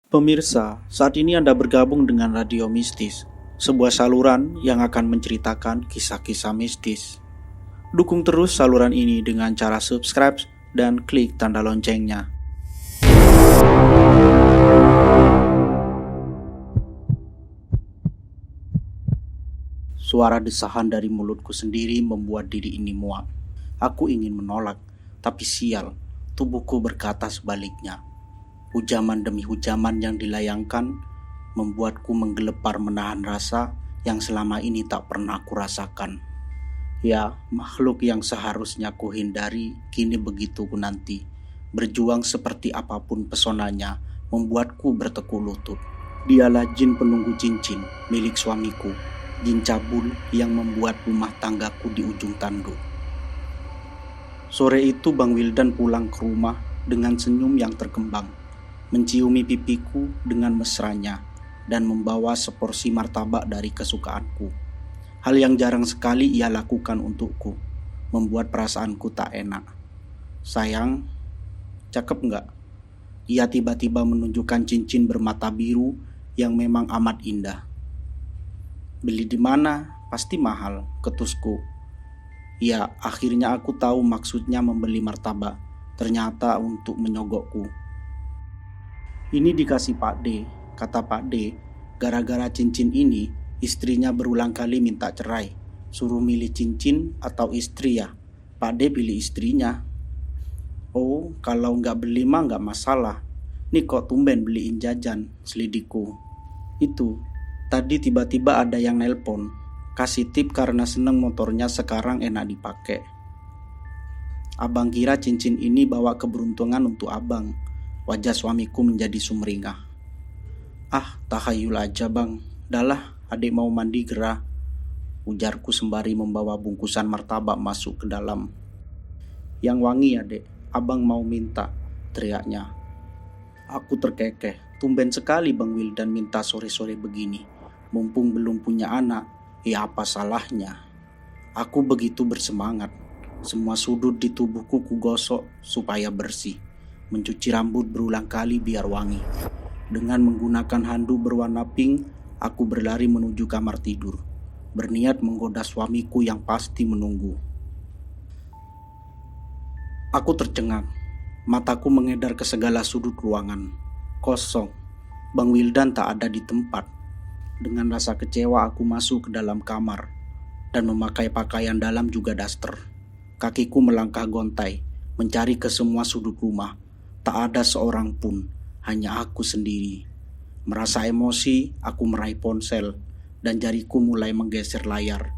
Pemirsa, saat ini Anda bergabung dengan Radio Mistis, sebuah saluran yang akan menceritakan kisah-kisah mistis. Dukung terus saluran ini dengan cara subscribe dan klik tanda loncengnya. Suara desahan dari mulutku sendiri membuat diri ini muak. Aku ingin menolak, tapi sial, tubuhku berkata sebaliknya. Hujaman demi hujaman yang dilayangkan membuatku menggelepar menahan rasa yang selama ini tak pernah aku rasakan. Ya, makhluk yang seharusnya ku hindari kini begitu ku nanti. Berjuang seperti apapun pesonanya membuatku bertekuk lutut. Dialah jin penunggu cincin milik suamiku, jin cabul yang membuat rumah tanggaku di ujung tanduk. Sore itu Bang Wildan pulang ke rumah dengan senyum yang terkembang, menciumi pipiku dengan mesranya, dan membawa seporsi martabak dari kesukaanku. Hal yang jarang sekali ia lakukan untukku, membuat perasaanku tak enak. Sayang, cakep nggak? Ia tiba-tiba menunjukkan cincin bermata biru yang memang amat indah. Beli di mana? Pasti mahal, ketusku. Ya, akhirnya aku tahu maksudnya membeli martabak. Ternyata untuk menyogokku. Ini dikasih Pak D, kata Pak D. Gara-gara cincin ini, istrinya berulang kali minta cerai. Suruh milih cincin atau istri ya. Pak D pilih istrinya. Oh, kalau nggak beli mah nggak masalah. Nih kok tumben beliin jajan, selidikku. Itu, tadi tiba-tiba ada yang nelpon. Kasih tip karena seneng motornya sekarang enak dipakai. Abang kira cincin ini bawa keberuntungan untuk abang. Wajah suamiku menjadi sumringah. Ah, tahayul aja bang. Dahlah, adik mau mandi gerah. Ujarku sembari membawa bungkusan martabak masuk ke dalam. Yang wangi adek, abang mau minta, teriaknya. Aku terkekeh, tumben sekali Bang Wildan minta sore-sore begini. Mumpung belum punya anak, ya apa salahnya. Aku begitu bersemangat. Semua sudut di tubuhku kugosok supaya bersih. Mencuci rambut berulang kali biar wangi. Dengan menggunakan handuk berwarna pink, aku berlari menuju kamar tidur. Berniat menggoda suamiku yang pasti menunggu. Aku tercengang. Mataku mengedar ke segala sudut ruangan. Kosong. Bang Wildan tak ada di tempat. Dengan rasa kecewa aku masuk ke dalam kamar dan memakai pakaian dalam juga daster. Kakiku melangkah gontai, mencari ke semua sudut rumah. Tak ada seorang pun, hanya aku sendiri. Merasa emosi, aku meraih ponsel dan jariku mulai menggeser layar.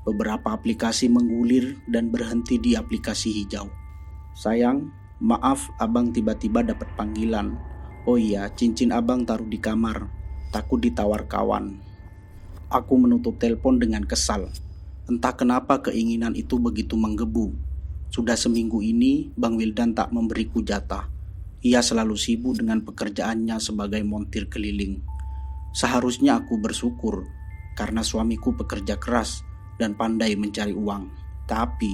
Beberapa aplikasi menggulir dan berhenti di aplikasi hijau. Sayang, maaf abang tiba-tiba dapat panggilan. Oh iya, cincin abang taruh di kamar. Takut ditawar kawan. Aku menutup telepon dengan kesal. Entah kenapa keinginan itu begitu menggebu. Sudah seminggu ini Bang Wildan tak memberiku jatah. Ia selalu sibuk dengan pekerjaannya sebagai montir keliling. Seharusnya aku bersyukur karena suamiku pekerja keras dan pandai mencari uang. Tapi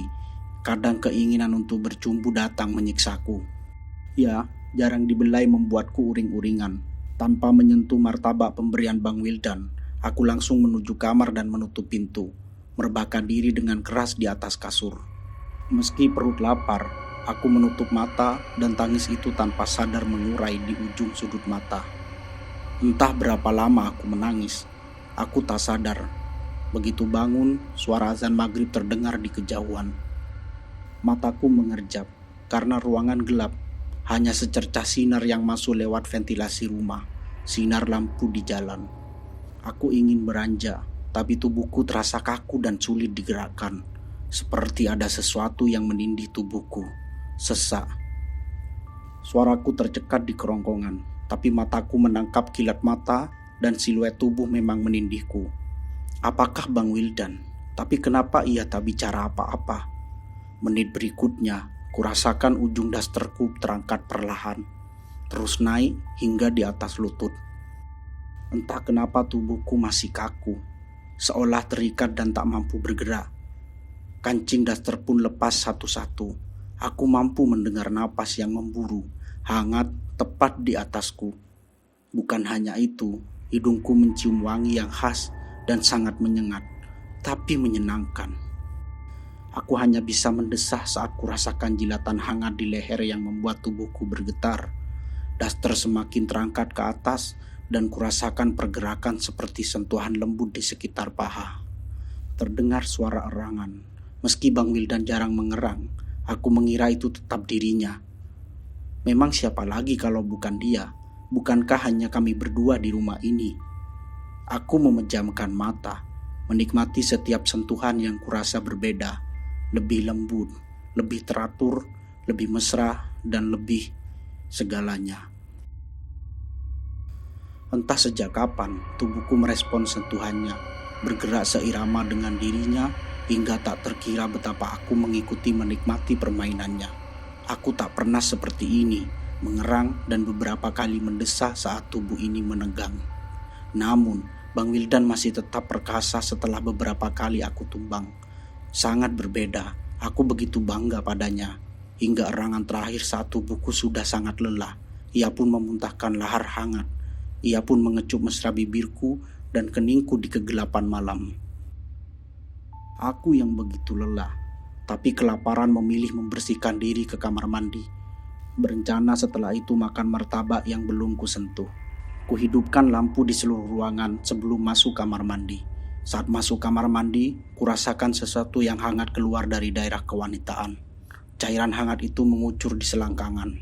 kadang keinginan untuk bercumbu datang menyiksaku. Ya, jarang dibelai membuatku uring-uringan. Tanpa menyentuh martabak pemberian Bang Wildan, aku langsung menuju kamar dan menutup pintu, merebahkan diri dengan keras di atas kasur. Meski perut lapar, aku menutup mata dan tangis itu tanpa sadar mengurai di ujung sudut mata. Entah berapa lama aku menangis, aku tak sadar. Begitu bangun, suara azan maghrib terdengar di kejauhan. Mataku mengerjap karena ruangan gelap. Hanya secercah sinar yang masuk lewat ventilasi rumah, sinar lampu di jalan. Aku ingin beranjak, tapi tubuhku terasa kaku dan sulit digerakkan. Seperti ada sesuatu yang menindih tubuhku. Sesak. Suaraku tercekat di kerongkongan, tapi mataku menangkap kilat mata dan siluet tubuh memang menindihku. Apakah Bang Wildan? Tapi kenapa ia tak bicara apa-apa? Menit berikutnya, kurasakan ujung dasterku terangkat perlahan, terus naik hingga di atas lutut. Entah kenapa tubuhku masih kaku, seolah terikat dan tak mampu bergerak. Kancing daster pun lepas satu-satu. Aku mampu mendengar napas yang memburu, hangat tepat di atasku. Bukan hanya itu, hidungku mencium wangi yang khas dan sangat menyengat, tapi menyenangkan. Aku hanya bisa mendesah saat kurasakan jilatan hangat di leher yang membuat tubuhku bergetar. Daster semakin terangkat ke atas dan kurasakan pergerakan seperti sentuhan lembut di sekitar paha. Terdengar suara erangan. Meski Bang Wildan jarang mengerang, aku mengira itu tetap dirinya. Memang siapa lagi kalau bukan dia? Bukankah hanya kami berdua di rumah ini? Aku memejamkan mata, menikmati setiap sentuhan yang kurasa berbeda. Lebih lembut, lebih teratur, lebih mesra, dan lebih segalanya. Entah sejak kapan tubuhku merespon sentuhannya, bergerak seirama dengan dirinya hingga tak terkira betapa aku mengikuti menikmati permainannya. Aku tak pernah seperti ini, mengerang dan beberapa kali mendesah saat tubuh ini menegang. Namun, Bang Wildan masih tetap perkasa setelah beberapa kali aku tumbang. Sangat berbeda, aku begitu bangga padanya. Hingga erangan terakhir saat tubuhku sudah sangat lelah, ia pun memuntahkan lahar hangat. Ia pun mengecup mesra bibirku dan keningku di kegelapan malam. Aku yang begitu lelah, tapi kelaparan memilih membersihkan diri ke kamar mandi. Berencana setelah itu makan martabak yang belum kusentuh. Kuhidupkan lampu di seluruh ruangan sebelum masuk kamar mandi. Saat masuk kamar mandi, kurasakan sesuatu yang hangat keluar dari daerah kewanitaan. Cairan hangat itu mengucur di selangkangan.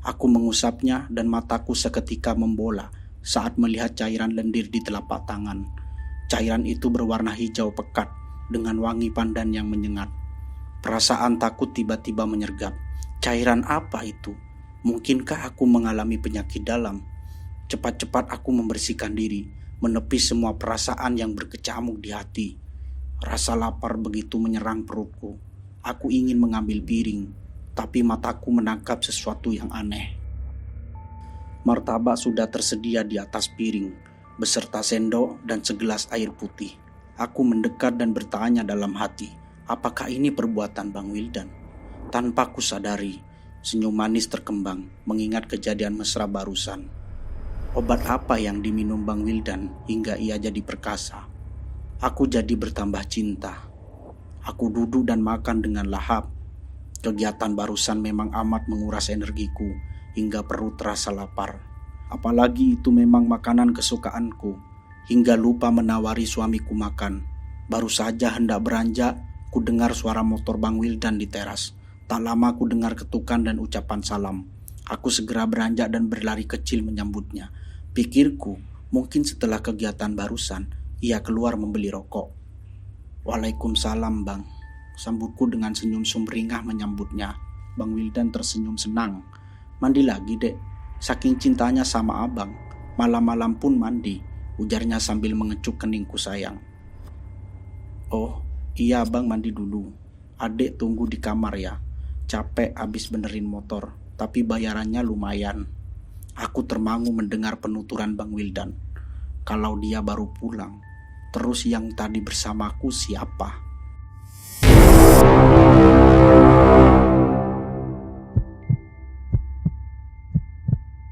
Aku mengusapnya dan mataku seketika membola saat melihat cairan lendir di telapak tangan. Cairan itu berwarna hijau pekat dengan wangi pandan yang menyengat. Perasaan takut tiba-tiba menyergap. Cairan apa itu? Mungkinkah aku mengalami penyakit dalam? Cepat-cepat aku membersihkan diri, menepis semua perasaan yang berkecamuk di hati. Rasa lapar begitu menyerang perutku. Aku ingin mengambil piring, tapi mataku menangkap sesuatu yang aneh. Martabak sudah tersedia di atas piring, beserta sendok dan segelas air putih. Aku mendekat dan bertanya dalam hati, apakah ini perbuatan Bang Wildan? Tanpa kusadari, senyum manis terkembang mengingat kejadian mesra barusan. Obat apa yang diminum Bang Wildan hingga ia jadi perkasa? Aku jadi bertambah cinta. Aku duduk dan makan dengan lahap. Kegiatan barusan memang amat menguras energiku hingga perut terasa lapar. Apalagi itu memang makanan kesukaanku, hingga lupa menawari suamiku makan. Baru saja hendak beranjak, ku dengar suara motor Bang Wildan di teras. Tak lama ku dengar ketukan dan ucapan salam. Aku segera beranjak dan berlari kecil menyambutnya. Pikirku, mungkin setelah kegiatan barusan, ia keluar membeli rokok. Waalaikumsalam Bang, sambutku dengan senyum sumringah menyambutnya. Bang Wildan tersenyum senang. Mandi lagi dek, saking cintanya sama abang. Malam-malam pun mandi, ujarnya sambil mengecup keningku sayang. Oh iya Bang, mandi dulu. Adek tunggu di kamar ya. Capek abis benerin motor, tapi bayarannya lumayan. Aku termangu mendengar penuturan Bang Wildan. Kalau dia baru pulang, terus yang tadi bersamaku siapa?